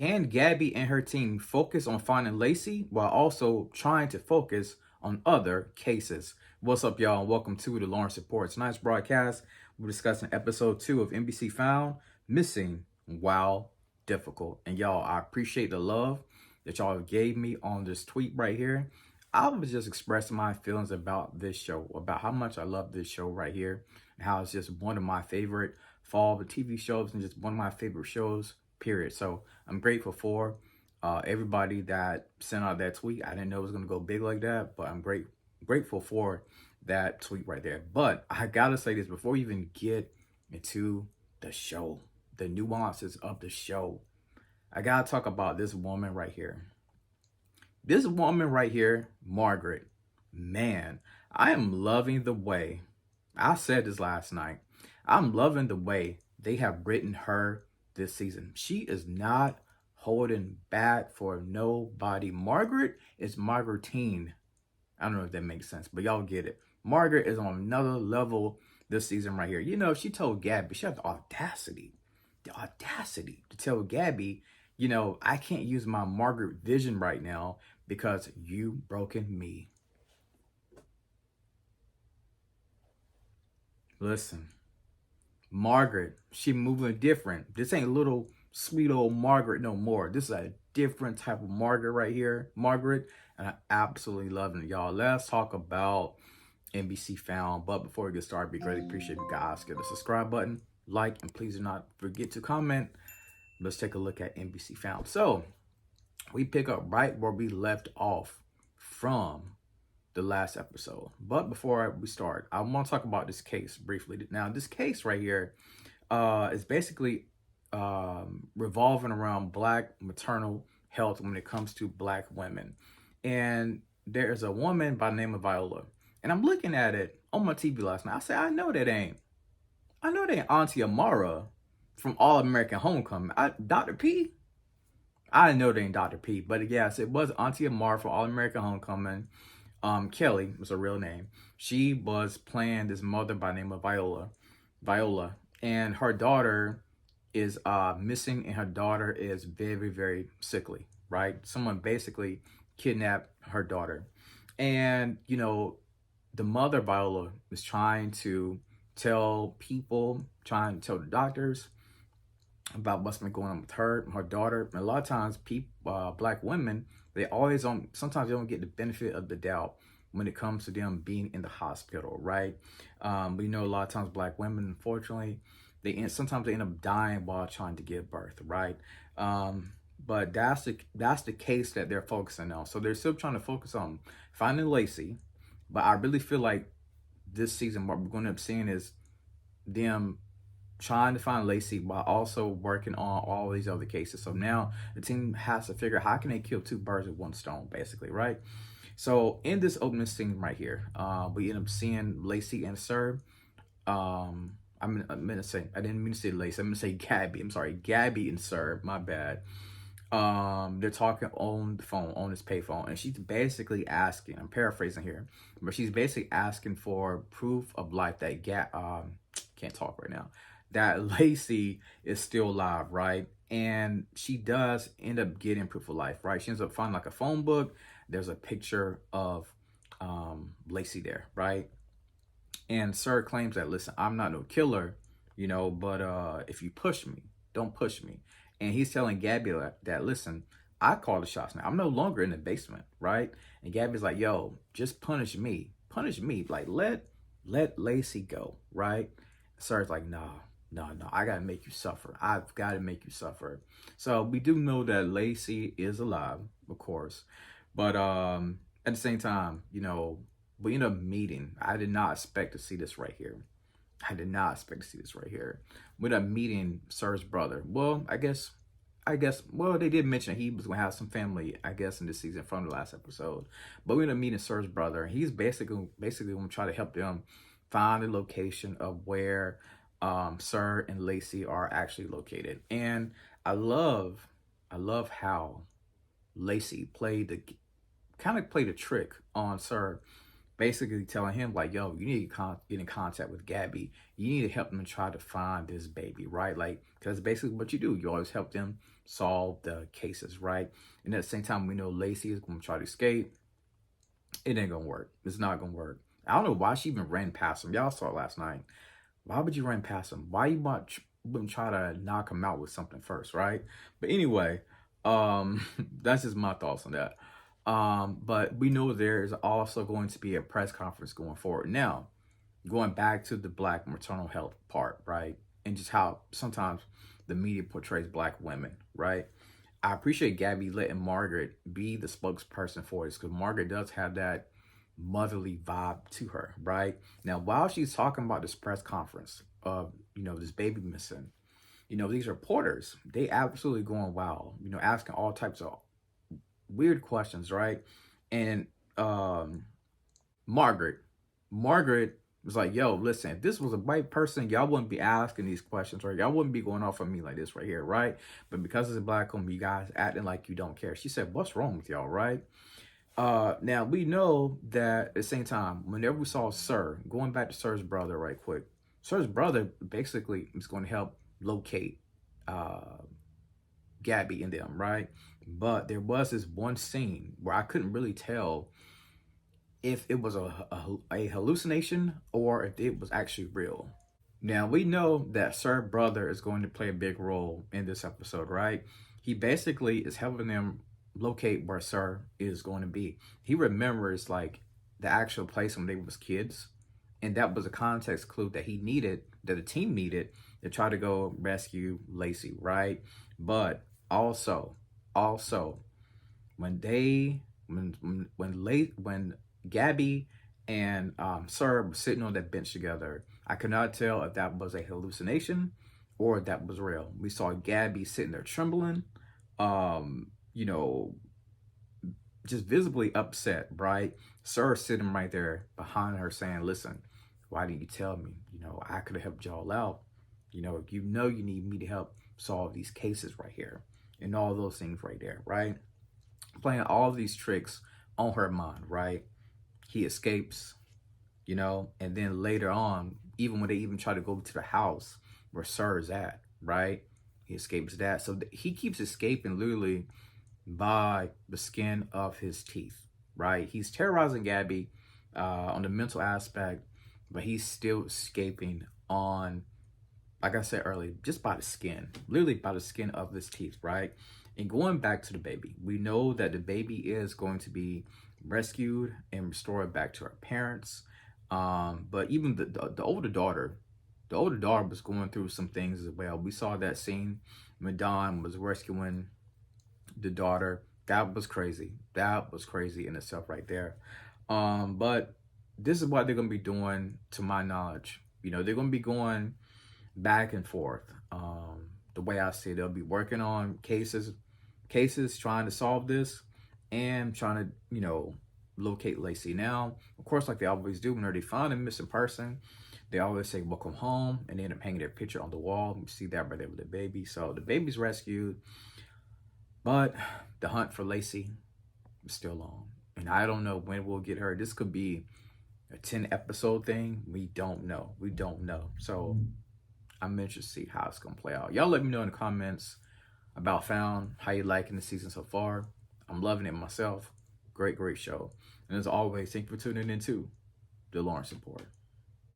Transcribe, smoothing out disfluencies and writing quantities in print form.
Can Gabby and her team focus on finding Lacey while also trying to focus on other cases? What's up, y'all? And welcome to the Lawrence Report. Tonight's broadcast, we're discussing episode 2 of NBC Found Missing While Difficult. And y'all, I appreciate the love that y'all gave me on this tweet right here. I was just expressing my feelings about this show, about how much I love this show right here, and how it's just one of my favorite fall TV shows and just one of my favorite shows, period. So I'm grateful for everybody that sent out that tweet. I didn't know it was going to go big like that, but I'm grateful for that tweet right there. But I got to say this before we even get into the show, the nuances of the show. I got to talk about this woman right here. This woman right here, Margaret, man, I am loving the way, I said this last night, I'm loving the way they have written her this season. She is not holding back for nobody. Margaret is Margaretine. I don't know if that makes sense, but y'all get it. Margaret is on another level this season right here. You know, she told Gabby, she had the audacity to tell Gabby, you know, I can't use my Margaret vision right now because you broken me. Listen, Margaret, she moving different. This ain't little sweet old Margaret no more. This is a different type of Margaret right here, Margaret, and I absolutely love it, y'all. Let's talk about NBC Found. But before we get started, we greatly appreciate you guys. Give the subscribe button, like, and please do not forget to comment. Let's take a look at NBC Found. So we pick up right where we left off from the last episode. But before we start, I want to talk about this case briefly. Now, this case right here is basically revolving around Black maternal health when it comes to Black women. And there's a woman by the name of Viola. And I'm looking at it on my TV last night. I said, I know that ain't Auntie Amara from All American Homecoming. Dr. P? I know they ain't Dr. P, but yes, it was Auntie Amara from All American Homecoming. Kelly was her real name. She was playing this mother by the name of Viola, and her daughter is missing, and her daughter is very, very sickly, right? Someone basically kidnapped her daughter. And, you know, the mother, Viola, is trying to tell people, trying to tell the doctors about what's been going on with her daughter. And a lot of times, people, Black women, sometimes they don't get the benefit of the doubt when it comes to them being in the hospital, right? We know a lot of times Black women, unfortunately, sometimes they end up dying while trying to give birth, right? But that's the case that they're focusing on. So they're still trying to focus on finding Lacey, but I really feel like this season what we're going to end up seeing is them trying to find Lacey while also working on all these other cases. So now the team has to figure out how can they kill two birds with one stone, basically, right? So in this opening scene right here, we end up seeing Lacey and Sir. I didn't mean to say Lacey. I'm gonna say Gabby. I'm sorry, Gabby and Sir. My bad. They're talking on the phone, on this payphone, and she's basically asking. I'm paraphrasing here, but she's basically asking for proof of life that can't talk right now. That Lacey is still alive, right? And she does end up getting proof of life, right? She ends up finding like a phone book. There's a picture of Lacey there, right? And Sir claims that, listen, I'm not no killer, you know, but if you push me, don't push me. And he's telling Gabby that, listen, I call the shots now. I'm no longer in the basement, right? And Gabby's like, yo, just punish me. Like, let Lacey go, right? Sir's like, no, I gotta make you suffer. I've got to make you suffer. So we do know that Lacey is alive, of course, but at the same time, you know, we end up meeting. I did not expect to see this right here. We end up meeting Sir's brother. Well, I guess. Well, they did mention he was gonna have some family, I guess, in this season from the last episode. But we end up meeting Sir's brother. He's basically gonna try to help them find the location of where Sir and Lacey are actually located. And I love how Lacey played a trick on Sir basically telling him like, yo, you need to get in contact with Gabby. You need to help them try to find this baby, right? Like, because basically what you do, you always help them solve the cases, right? And at the same time, we know Lacey is going to try to escape. It ain't going to work. It's not going to work. I don't know why she even ran past him. Y'all saw it last night. Why would you run past him? Why you wouldn't try to knock him out with something first, right? But anyway, that's just my thoughts on that. But we know there is also going to be a press conference going forward. Now, going back to the Black maternal health part, right? And just how sometimes the media portrays Black women, right? I appreciate Gabby letting Margaret be the spokesperson for this, because Margaret does have that motherly vibe to her, right? Now, while she's talking about this press conference of, this baby missing, these reporters, they absolutely going wild, asking all types of weird questions, right? And Margaret was like, yo, listen, if this was a white person, y'all wouldn't be asking these questions, right? Y'all wouldn't be going off on me like this right here, right? But because it's a Black woman, you guys acting like you don't care. She said, what's wrong with y'all, right? Now, we know that at the same time, whenever we saw Sir, going back to Sir's brother right quick, Sir's brother basically is going to help locate Gabby and them, right? But there was this one scene where I couldn't really tell if it was a hallucination or if it was actually real. Now, we know that Sir brother is going to play a big role in this episode, right? He basically is helping them locate where Sir is going to be. He remembers like the actual place when they was kids, and that was a context clue that the team needed to try to go rescue Lacey, right? But also when Gabby and Sir were sitting on that bench together, I could not tell if that was a hallucination or if that was real. We saw Gabby sitting there trembling, just visibly upset, right? Sir sitting right there behind her saying, listen, why didn't you tell me? I could have helped y'all out. You need me to help solve these cases right here and all those things right there, right? Playing all these tricks on her mind, right? He escapes, and then later on, even when they even try to go to the house where Sir is at, right? He escapes that. So he keeps escaping literally by the skin of his teeth, right? He's terrorizing Gabby on the mental aspect, but he's still escaping on, like I said earlier, just by the skin, literally by the skin of his teeth, right? And going back to the baby, we know that the baby is going to be rescued and restored back to her parents. But even the older daughter, was going through some things as well. We saw that scene when Dawn was rescuing the daughter. That was crazy. That was crazy in itself right there. But this is what they're going to be doing, to my knowledge. They're going to be going back and forth. The way I see it, they'll be working on cases, trying to solve this and trying to, locate Lacey. Now, of course, like they always do, whenever they find a missing person, they always say, welcome home, and they end up hanging their picture on the wall. You see that right there with the baby. So the baby's rescued, but the hunt for Lacey is still on. And I don't know when we'll get her. This could be a 10-episode thing. We don't know. So I'm interested to see how it's going to play out. Y'all let me know in the comments about Found, how you liking the season so far. I'm loving it myself. Great show. And as always, thank you for tuning in to The Lawrence Report.